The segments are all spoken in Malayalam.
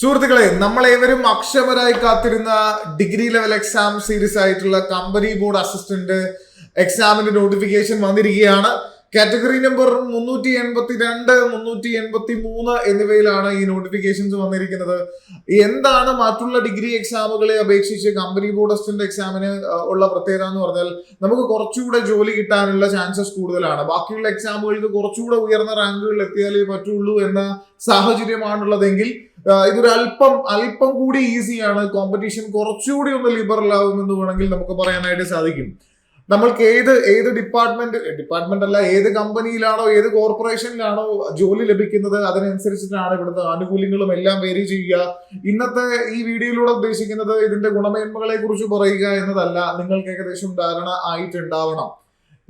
സുഹൃത്തുക്കളെ, നമ്മളേവരും അക്ഷമരായി കാത്തിരുന്ന ഡിഗ്രി ലെവൽ എക്സാം സീരീസ് ആയിട്ടുള്ള കമ്പനി ബോർഡ് അസിസ്റ്റന്റ് എക്സാമിന്റെ നോട്ടിഫിക്കേഷൻ വന്നിരിക്കുകയാണ്. കാറ്റഗറി നമ്പർ 382, 383 എന്നിവയിലാണ് ഈ നോട്ടിഫിക്കേഷൻസ് വന്നിരിക്കുന്നത്. എന്താണ് മറ്റുള്ള ഡിഗ്രി എക്സാമുകളെ അപേക്ഷിച്ച് കമ്പനി ബോർഡ് അസിസ്റ്റന്റ് എക്സാമിന് ഉള്ള പ്രത്യേകത എന്ന് പറഞ്ഞാൽ നമുക്ക് കുറച്ചുകൂടെ ജോലി കിട്ടാനുള്ള ചാൻസസ് കൂടുതലാണ്. ബാക്കിയുള്ള എക്സാമുകൾക്ക് കുറച്ചുകൂടെ ഉയർന്ന റാങ്കുകളിൽ എത്തിയാലേ പറ്റുള്ളൂ എന്ന സാഹചര്യമാണുള്ളതെങ്കിൽ ഇതൊരു അല്പം കൂടി ഈസിയാണ്. കോമ്പറ്റീഷൻ കുറച്ചുകൂടി ഒന്ന് ലിബറൽ ആവുമെന്ന് വേണമെങ്കിൽ നമുക്ക് പറയാനായിട്ട് സാധിക്കും. നമ്മൾക്ക് ഏത് ഡിപ്പാർട്ട്മെന്റ് അല്ല, ഏത് കമ്പനിയിലാണോ ഏത് കോർപ്പറേഷനിലാണോ ജോലി ലഭിക്കുന്നത് അതിനനുസരിച്ചിട്ടാണ് ഇവിടുത്തെ ആനുകൂല്യങ്ങളും എല്ലാം വേരി ചെയ്യുക. ഇന്നത്തെ ഈ വീഡിയോയിലൂടെ ഉദ്ദേശിക്കുന്നത് ഇതിന്റെ ഗുണമേന്മകളെ കുറിച്ച് പറയുക എന്നതല്ല, നിങ്ങൾക്ക് ഏകദേശം ധാരണ ആയിട്ടുണ്ടാവണം.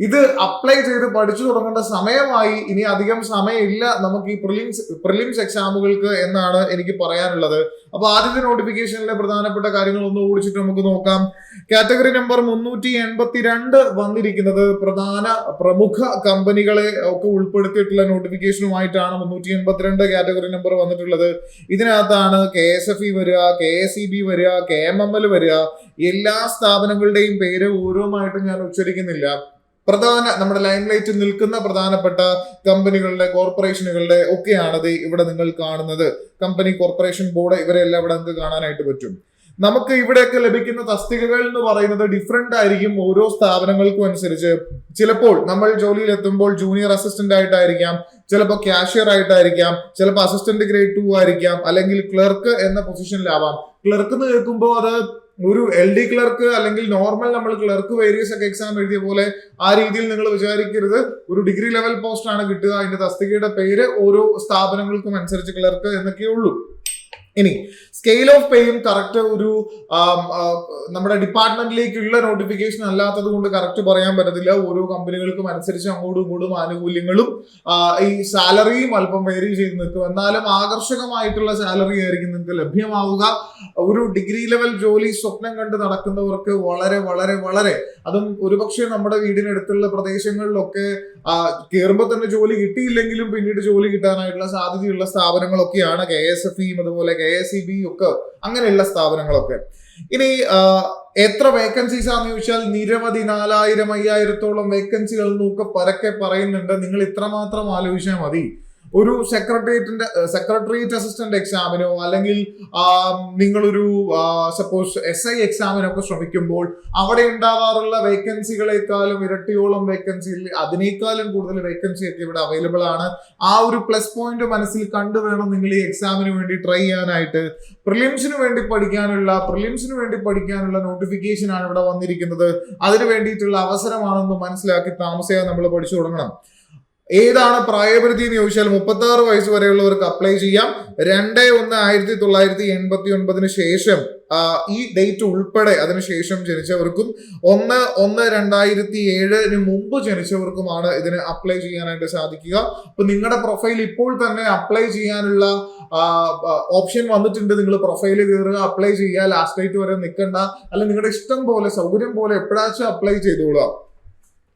ഇത് അപ്ലൈ ചെയ്ത് പഠിച്ചു തുടങ്ങേണ്ട സമയമായി. ഇനി അധികം സമയമില്ല നമുക്ക് ഈ പ്രിലിംസ് എക്സാമുകൾക്ക് എന്നാണ് എനിക്ക് പറയാനുള്ളത്. അപ്പൊ ആദ്യത്തെ നോട്ടിഫിക്കേഷനിലെ പ്രധാനപ്പെട്ട കാര്യങ്ങൾ ഒന്ന് ഓടിച്ചിട്ട് നമുക്ക് നോക്കാം. കാറ്റഗറി നമ്പർ 382 വന്നിരിക്കുന്നത് പ്രമുഖ കമ്പനികളെ ഒക്കെ ഉൾപ്പെടുത്തിയിട്ടുള്ള നോട്ടിഫിക്കേഷനുമായിട്ടാണ് 382 കാറ്റഗറി നമ്പർ വന്നിട്ടുള്ളത്. ഇതിനകത്താണ് KSFE വരിക, KSEB വരിക, KMML വരിക. എല്ലാ സ്ഥാപനങ്ങളുടെയും പേര് ഓരോന്നായിട്ട് ഞാൻ ഉച്ചരിക്കുന്നില്ല. നമ്മുടെ ലൈം ലൈറ്റിൽ നിൽക്കുന്ന പ്രധാനപ്പെട്ട കമ്പനികളുടെ കോർപ്പറേഷനുകളുടെ ഒക്കെയാണത് ഇവിടെ നിങ്ങൾ കാണുന്നത്. കമ്പനി കോർപ്പറേഷൻ ബോർഡ് ഇവരെല്ലാം ഇവിടെ നിങ്ങൾക്ക് കാണാനായിട്ട് പറ്റും. നമുക്ക് ഇവിടെയൊക്കെ ലഭിക്കുന്ന തസ്തികകൾ എന്ന് പറയുന്നത് ഡിഫറെന്റ് ആയിരിക്കും ഓരോ സ്ഥാപനങ്ങൾക്കും അനുസരിച്ച്. ചിലപ്പോൾ നമ്മൾ ജോലിയിൽ എത്തുമ്പോൾ ജൂനിയർ അസിസ്റ്റന്റ് ആയിട്ടായിരിക്കാം, ചിലപ്പോൾ കാഷ്യർ ആയിട്ടായിരിക്കാം, ചിലപ്പോൾ അസിസ്റ്റന്റ് ഗ്രേഡ് 2 ആയിരിക്കാം, അല്ലെങ്കിൽ ക്ലർക്ക് എന്ന പൊസിഷനിലാവാം. ക്ലർക്ക് എന്ന് കേൾക്കുമ്പോൾ അത് ഒരു LD ക്ലർക്ക് അല്ലെങ്കിൽ നോർമൽ നമ്മൾ ക്ലർക്ക് വേരിയസ് ഒക്കെ എക്സാം എഴുതിയ പോലെ ആ രീതിയിൽ നിങ്ങൾ വിചാരിക്കരുത്. ഒരു ഡിഗ്രി ലെവൽ പോസ്റ്റ് ആണ് കിട്ടുക. അതിന്റെ തസ്തികയുടെ പേര് ഓരോ സ്ഥാപനങ്ങൾക്കും അനുസരിച്ച് ക്ലർക്ക് എന്നൊക്കെ ഉള്ളൂ. ഇനി സ്കെയിൽ ഓഫ് പേയും കറക്റ്റ് ഒരു നമ്മുടെ ഡിപ്പാർട്ട്മെന്റിലേക്കുള്ള നോട്ടിഫിക്കേഷൻ അല്ലാത്തത് കൊണ്ട് കറക്റ്റ് പറയാൻ പറ്റത്തില്ല. ഓരോ കമ്പനികൾക്കും അനുസരിച്ച് അങ്ങോട്ടും ഇങ്ങോട്ടും ആനുകൂല്യങ്ങളും ഈ സാലറിയും അല്പം വേരി ചെയ്ത് നിൽക്കും. എന്നാലും ആകർഷകമായിട്ടുള്ള സാലറി ആയിരിക്കും നിങ്ങൾക്ക് ലഭ്യമാവുക. ഒരു ഡിഗ്രി ലെവൽ ജോലി സ്വപ്നം കണ്ട് നടക്കുന്നവർക്ക് വളരെ വളരെ വളരെ അതും ഒരുപക്ഷെ നമ്മുടെ വീടിനടുത്തുള്ള പ്രദേശങ്ങളിലൊക്കെ കയറുമ്പോൾ തന്നെ ജോലി കിട്ടിയില്ലെങ്കിലും പിന്നീട് ജോലി കിട്ടാനായിട്ടുള്ള സാധ്യതയുള്ള സ്ഥാപനങ്ങളൊക്കെയാണ് KSFEയും അതുപോലെ KSEB ഒക്കെ അങ്ങനെയുള്ള സ്ഥാപനങ്ങളൊക്കെ. ഇനി എത്ര വേക്കൻസീസ് ആണെന്ന് ചോദിച്ചാൽ നിരവധി 4000, 5000-ഓളം വേക്കൻസികൾ നമുക്ക് പരക്കെ പറയുന്നുണ്ട്. നിങ്ങൾ ഇത്രമാത്രം ആലോചിച്ചാൽ മതി. ഒരു സെക്രട്ടേറിയറ്റ് അസിസ്റ്റന്റ് എക്സാമിനോ അല്ലെങ്കിൽ നിങ്ങളൊരു സപ്പോസ് SI എക്സാമിനൊക്കെ ശ്രമിക്കുമ്പോൾ അവിടെ ഉണ്ടാവാറുള്ള വേക്കൻസികളെക്കാളും ഇരട്ടിയോളം വേക്കൻസി, അതിനേക്കാളും കൂടുതൽ വേക്കൻസി ഒക്കെ ഇവിടെ അവൈലബിൾ ആണ്. ആ ഒരു പ്ലസ് പോയിന്റ് മനസ്സിൽ കണ്ടു വേണം നിങ്ങൾ ഈ എക്സാമിന് വേണ്ടി ട്രൈ ചെയ്യാനായിട്ട്. പ്രിലിംസിന് വേണ്ടി പഠിക്കാനുള്ള നോട്ടിഫിക്കേഷൻ ആണ് ഇവിടെ വന്നിരിക്കുന്നത്. അതിന് വേണ്ടിയിട്ടുള്ള അവസരമാണെന്ന് മനസ്സിലാക്കി താമസിയാതെ നമ്മൾ പഠിച്ചു തുടങ്ങണം. ഏതാണ് പ്രായപരിധി എന്ന് ചോദിച്ചാൽ 36 വയസ്സ് വരെയുള്ളവർക്ക് അപ്ലൈ ചെയ്യാം. 2/1/1989 ശേഷം ഈ ഡേറ്റ് ഉൾപ്പെടെ അതിനുശേഷം ജനിച്ചവർക്കും 1/1/2007 മുമ്പ് ജനിച്ചവർക്കുമാണ് ഇതിന് അപ്ലൈ ചെയ്യാനായിട്ട് സാധിക്കുക. അപ്പൊ നിങ്ങളുടെ പ്രൊഫൈൽ ഇപ്പോൾ തന്നെ അപ്ലൈ ചെയ്യാനുള്ള ഓപ്ഷൻ വന്നിട്ടുണ്ട്. നിങ്ങൾ പ്രൊഫൈൽ കയറുക, അപ്ലൈ ചെയ്യുക, ലാസ്റ്റ് ഡേറ്റ് വരെ നിൽക്കണ്ട. അല്ല, നിങ്ങളുടെ ഇഷ്ടം പോലെ സൗകര്യം പോലെ എപ്പോഴാച്ചും അപ്ലൈ ചെയ്തോളുക.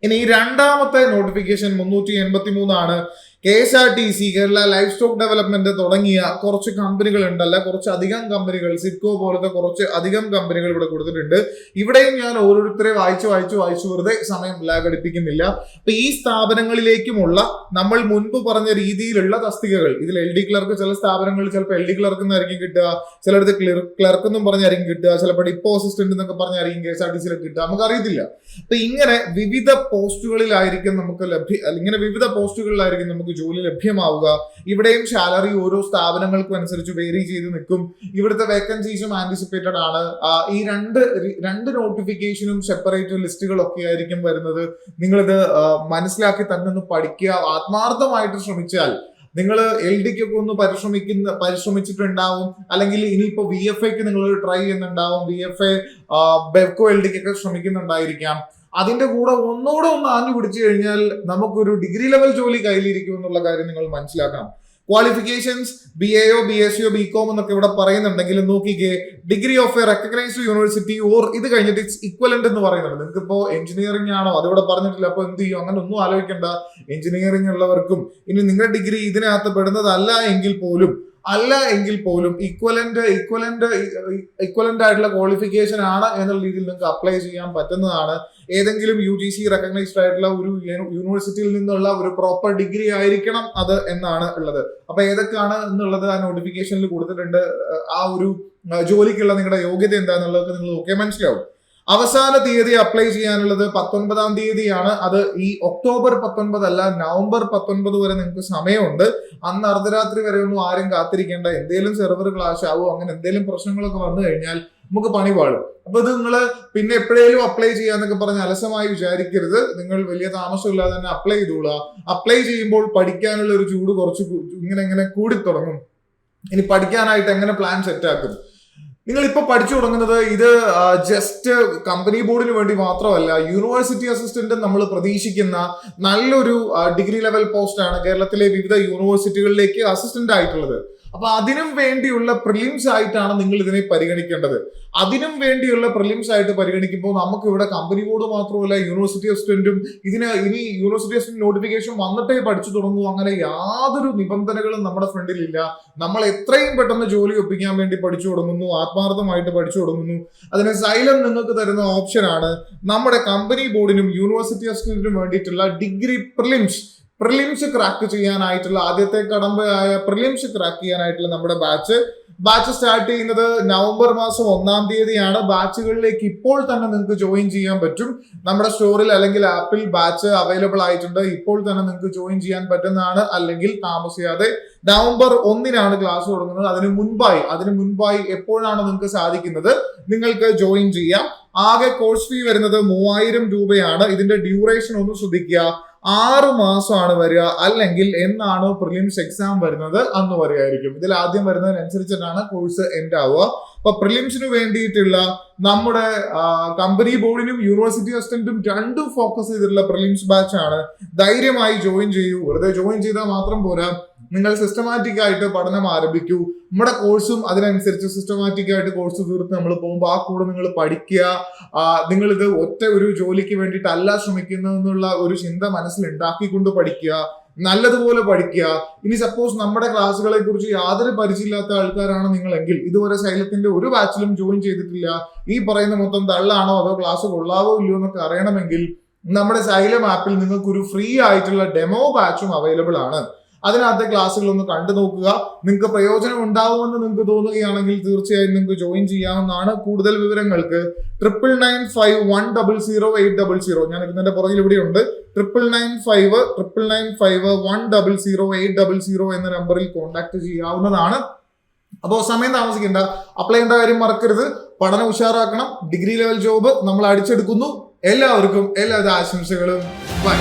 ഇനി രണ്ടാമത്തെ നോട്ടിഫിക്കേഷൻ 383 ആണ്. KSRTC, Kerala life stock development തുടങ്ങിയ കുറച്ച് കമ്പനികൾ ഉണ്ടല്ല, കുറച്ചധികം കമ്പനികൾ, സിഡ്കോ പോലത്തെ കുറച്ച് അധികം കമ്പനികൾ ഇവിടെ കൊടുത്തിട്ടുണ്ട്. ഇവിടെയും ഞാൻ ഓരോരുത്തരെ വായിച്ചു വെറുതെ സമയം ലാഗടിപ്പിക്കുന്നില്ല. അപ്പൊ ഈ സ്ഥാപനങ്ങളിലേക്കുമുള്ള നമ്മൾ മുൻപ് പറഞ്ഞ രീതിയിലുള്ള തസ്തികകൾ, ഇതിൽ LD ക്ലർക്ക് ചില സ്ഥാപനങ്ങളിൽ ചിലപ്പോൾ LD ക്ലർക്ക് എന്നായിരിക്കും കിട്ടുക, ചിലടത്ത് ക്ലർക്ക് എന്നും പറഞ്ഞായിരിക്കും കിട്ടുക, ചിലപ്പോൾ ഡിപ്പോ അസിസ്റ്റന്റ് എന്നൊക്കെ പറഞ്ഞായിരിക്കും KSRTC കിട്ടുക, നമുക്കറിയത്തില്ല. അപ്പൊ ഇങ്ങനെ വിവിധ പോസ്റ്റുകളിലായിരിക്കും നമുക്ക് ജോലി ലഭ്യമാവുക. ഇവിടെയും സാലറി ഓരോ സ്ഥാപനങ്ങൾക്കും അനുസരിച്ച് വേരി ചെയ്ത് നിൽക്കും. ഇവിടുത്തെ വേക്കൻസീസും ആന്റിസിപ്പേറ്റഡ് ആണ്. ഈ രണ്ട് നോട്ടിഫിക്കേഷനും സെപ്പറേറ്റ് ലിസ്റ്റുകളൊക്കെ ആയിരിക്കും വരുന്നത്. നിങ്ങളിത് മനസ്സിലാക്കി തന്നെ ഒന്ന് പഠിക്കുക. ആത്മാർത്ഥമായിട്ട് ശ്രമിച്ചാൽ നിങ്ങൾ LDക്കൊക്കെ ഒന്ന് പരിശ്രമിച്ചിട്ടുണ്ടാവും, അല്ലെങ്കിൽ ഇനിയിപ്പോ VFAക്ക് നിങ്ങൾ ട്രൈ ചെയ്യുന്നുണ്ടാവും, VFA ബെവ്കോ LDക്കൊക്കെ ശ്രമിക്കുന്നുണ്ടായിരിക്കാം. അതിന്റെ കൂടെ ഒന്നുകൂടെ ഒന്ന് ആഞ്ഞു പിടിച്ചു കഴിഞ്ഞാൽ നമുക്കൊരു ഡിഗ്രി ലെവൽ ജോലി കയ്യിലിരിക്കും എന്നുള്ള കാര്യം നിങ്ങൾ മനസ്സിലാക്കണം. ക്വാളിഫിക്കേഷൻസ് BAയോ BSCയോ BCom എന്നൊക്കെ ഇവിടെ പറയുന്നുണ്ടെങ്കിൽ നോക്കിക്കേ, degree of A recognised university or ഇത് കഴിഞ്ഞിട്ട് ഇറ്റ്സ് ഇക്വലന്റ് എന്ന് പറയുന്നുണ്ട്. നിങ്ങൾക്ക് ഇപ്പോ എഞ്ചിനീയറിംഗ് ആണോ അതിവിടെ പറഞ്ഞിട്ടില്ല, അപ്പൊ എന്ത് ചെയ്യും? അങ്ങനെ ഒന്നും ആലോചിക്കേണ്ട. എഞ്ചിനീയറിംഗ് ഉള്ളവർക്കും ഇനി നിങ്ങളുടെ ഡിഗ്രി ഇതിനകത്ത് പെടുന്നതല്ല എങ്കിൽ പോലും അല്ല എങ്കിൽ പോലും ഈക്വലന്റ് ആയിട്ടുള്ള ക്വാളിഫിക്കേഷൻ ആണ് എന്നുള്ള രീതിയിൽ നിങ്ങൾക്ക് അപ്ലൈ ചെയ്യാൻ പറ്റുന്നതാണ്. ഏതെങ്കിലും UGC റെക്കഗ്നൈസ്ഡ് ആയിട്ടുള്ള ഒരു യൂണിവേഴ്സിറ്റിയിൽ നിന്നുള്ള ഒരു പ്രോപ്പർ ഡിഗ്രി ആയിരിക്കണം അത് എന്നാണ് ഉള്ളത്. അപ്പൊ ഏതൊക്കെയാണ് എന്നുള്ളത് ആ നോട്ടിഫിക്കേഷനിൽ കൊടുത്തിട്ടുണ്ട്. ആ ഒരു ജോലിക്കുള്ള നിങ്ങളുടെ യോഗ്യത എന്താണെന്നുള്ളത് നിങ്ങൾ നോക്കിയാൽ മനസ്സിലാവും. അവസാന തീയതി അപ്ലൈ ചെയ്യാനുള്ളത് 19-ാം തീയതിയാണ്. അത് ഈ ഒക്ടോബർ 19 അല്ല, നവംബർ 19 വരെ നിങ്ങൾക്ക് സമയമുണ്ട്. അന്ന് അർദ്ധരാത്രി വരെ ഒന്നും ആരും കാത്തിരിക്കേണ്ട. എന്തെങ്കിലും സെർവർ ക്ലാഷ് ആവോ അങ്ങനെ എന്തെങ്കിലും പ്രശ്നങ്ങളൊക്കെ വന്നു കഴിഞ്ഞാൽ നമുക്ക് പണി പാടും. അപ്പൊ ഇത് നിങ്ങൾ പിന്നെ എപ്പോഴേലും അപ്ലൈ ചെയ്യാന്നൊക്കെ പറഞ്ഞ് അലസമായി വിചാരിക്കരുത്. നിങ്ങൾ വലിയ താമസമില്ലാതെ തന്നെ അപ്ലൈ ചെയ്തോളുക. അപ്ലൈ ചെയ്യുമ്പോൾ പഠിക്കാനുള്ള ഒരു ചൂട് കുറച്ച് ഇങ്ങനെ കൂടി തുടങ്ങും. ഇനി പഠിക്കാനായിട്ട് എങ്ങനെ പ്ലാൻ സെറ്റ് ആക്കും? നിങ്ങൾ ഇപ്പൊ പഠിച്ചു തുടങ്ങുന്നത് ഇത് ജസ്റ്റ് കമ്പനി ബോർഡിന് വേണ്ടി മാത്രമല്ല. യൂണിവേഴ്സിറ്റി അസിസ്റ്റന്റ് നമ്മൾ പ്രതീക്ഷിക്കുന്ന നല്ലൊരു ഡിഗ്രി ലെവൽ പോസ്റ്റ് ആണ് കേരളത്തിലെ വിവിധ യൂണിവേഴ്സിറ്റികളിലേക്ക് അസിസ്റ്റന്റ് ആയിട്ടുള്ളത്. അപ്പൊ അതിനും വേണ്ടിയുള്ള പ്രിലിംസ് ആയിട്ടാണ് നിങ്ങൾ ഇതിനെ പരിഗണിക്കേണ്ടത്. അതിനും വേണ്ടിയുള്ള പ്രിലിംസ് ആയിട്ട് പരിഗണിക്കുമ്പോൾ നമുക്ക് ഇവിടെ കമ്പനി ബോർഡ് മാത്രമല്ല യൂണിവേഴ്സിറ്റി അസിസ്റ്റന്റും ഇനി യൂണിവേഴ്സിറ്റി അസിസ്റ്റന്റ് നോട്ടിഫിക്കേഷൻ വന്നിട്ടേ പഠിച്ചു തുടങ്ങൂ അങ്ങനെ യാതൊരു നിബന്ധനകളും നമ്മുടെ ഫ്രണ്ടിലില്ല. നമ്മൾ എത്രയും പെട്ടെന്ന് ജോലി ഒപ്പിക്കാൻ വേണ്ടി പഠിച്ചു തുടങ്ങുന്നു, ആത്മാർത്ഥമായിട്ട് പഠിച്ചു തുടങ്ങുന്നു. അതിന് സൈലം നിങ്ങൾക്ക് തരുന്ന ഓപ്ഷനാണ് നമ്മുടെ കമ്പനി ബോർഡിനും യൂണിവേഴ്സിറ്റി അസിസ്റ്റന്റിനും വേണ്ടിയിട്ടുള്ള ഡിഗ്രി പ്രിലിംസ് ക്രാക്ക് ചെയ്യാനായിട്ടുള്ള ആദ്യത്തെ കടമ്പയായ പ്രിലിംസ് ക്രാക്ക് ചെയ്യാനായിട്ടുള്ള നമ്മുടെ ബാച്ച് സ്റ്റാർട്ട് ചെയ്യുന്നത് നവംബർ മാസം 1-ാം തീയതിയാണ്. ബാച്ചുകളിലേക്ക് ഇപ്പോൾ തന്നെ നിങ്ങൾക്ക് ജോയിൻ ചെയ്യാൻ പറ്റും. നമ്മുടെ സ്റ്റോറിൽ അല്ലെങ്കിൽ ആപ്പിൽ ബാച്ച് അവൈലബിൾ ആയിട്ടുണ്ട്. ഇപ്പോൾ തന്നെ നിങ്ങൾക്ക് ജോയിൻ ചെയ്യാൻ പറ്റുന്നതാണ്. അല്ലെങ്കിൽ താമസിയാതെ നവംബർ 1-നാണ് ക്ലാസ് തുടങ്ങുന്നത്. അതിന് മുൻപായി എപ്പോഴാണ് നിങ്ങൾക്ക് സാധിക്കുന്നത് നിങ്ങൾക്ക് ജോയിൻ ചെയ്യാം. ആകെ കോഴ്സ് ഫീ വരുന്നത് 3000 രൂപയാണ്. ഇതിന്റെ ഡ്യൂറേഷൻ ഒന്ന് ശ്രദ്ധിക്കുക. 6 മാസമാണ് വരിക. അല്ലെങ്കിൽ എന്നാണോ പ്രിലിംസ് എക്സാം വരുന്നത് അന്ന് വരെയായിരിക്കും. ഇതിൽ ആദ്യം വരുന്നതിനനുസരിച്ചിട്ടാണ് കോഴ്സ് എൻഡ് ആവുക. അപ്പൊ പ്രിലിംസിന് വേണ്ടിയിട്ടുള്ള നമ്മുടെ കമ്പനി ബോർഡിനും യൂണിവേഴ്സിറ്റി അസിസ്റ്റന്റും രണ്ടും ഫോക്കസ് ചെയ്തിട്ടുള്ള പ്രിലിംസ് ബാച്ച് ആണ്. ധൈര്യമായി ജോയിൻ ചെയ്യൂ. വെറുതെ ജോയിൻ ചെയ്താൽ മാത്രം പോരാ, നിങ്ങൾ സിസ്റ്റമാറ്റിക് ആയിട്ട് പഠനം ആരംഭിക്കൂ. നമ്മുടെ കോഴ്സും അതിനനുസരിച്ച് സിസ്റ്റമാറ്റിക് ആയിട്ട് കോഴ്സ് തീർത്ത് നമ്മൾ പോകുമ്പോൾ ആ കൂടെ നിങ്ങൾ പഠിക്കുക. നിങ്ങൾ ഇത് ഒറ്റ ഒരു ജോലിക്ക് വേണ്ടിയിട്ടല്ല ശ്രമിക്കുന്നതെന്നുള്ള ഒരു ചിന്ത മനസ്സിൽ ഉണ്ടാക്കിക്കൊണ്ട് പഠിക്കുക. നല്ലതുപോലെ പഠിക്കുക. ഇനി സപ്പോസ് നമ്മുടെ ക്ലാസ്സുകളെ കുറിച്ച് യാതൊരു പരിചയമില്ലാത്ത ആൾക്കാരാണ് നിങ്ങളെങ്കിൽ, ഇതുവരെ സൈലത്തിന്റെ ഒരു ബാച്ചിലും ജോയിൻ ചെയ്തിട്ടില്ല, ഈ പറയുന്ന മൊത്തം തള്ളാണോ അതോ ക്ലാസ് കൊള്ളാവോ ഇല്ലയോ എന്നൊക്കെ അറിയണമെങ്കിൽ നമ്മുടെ സൈലം ആപ്പിൽ നിങ്ങൾക്ക് ഒരു ഫ്രീ ആയിട്ടുള്ള ഡെമോ ബാച്ചും അവൈലബിൾ ആണ്. അതിനകത്തെ ക്ലാസ്സുകൾ ഒന്ന് കണ്ടു നോക്കുക. നിങ്ങൾക്ക് പ്രയോജനം ഉണ്ടാവുമെന്ന് നിങ്ങൾക്ക് തോന്നുകയാണെങ്കിൽ തീർച്ചയായും നിങ്ങൾക്ക് ജോയിൻ ചെയ്യാവുന്നതാണ്. കൂടുതൽ വിവരങ്ങൾക്ക് 9995100800 ഞാൻ ഇതിന്റെ പുറകിൽ ഇവിടെ ഉണ്ട്. 9995100800 എന്ന നമ്പറിൽ കോൺടാക്ട് ചെയ്യാവുന്നതാണ്. അപ്പോൾ സമയം താമസിക്കേണ്ട, അപ്ലൈ ചെയ്യേണ്ട കാര്യം മറക്കരുത്. പഠനം ഉഷാറാക്കണം. ഡിഗ്രി ലെവൽ ജോബ് നമ്മൾ അടിച്ചെടുക്കുന്നു. എല്ലാവർക്കും എല്ലാവിധ ആശംസകളും. ബൈ.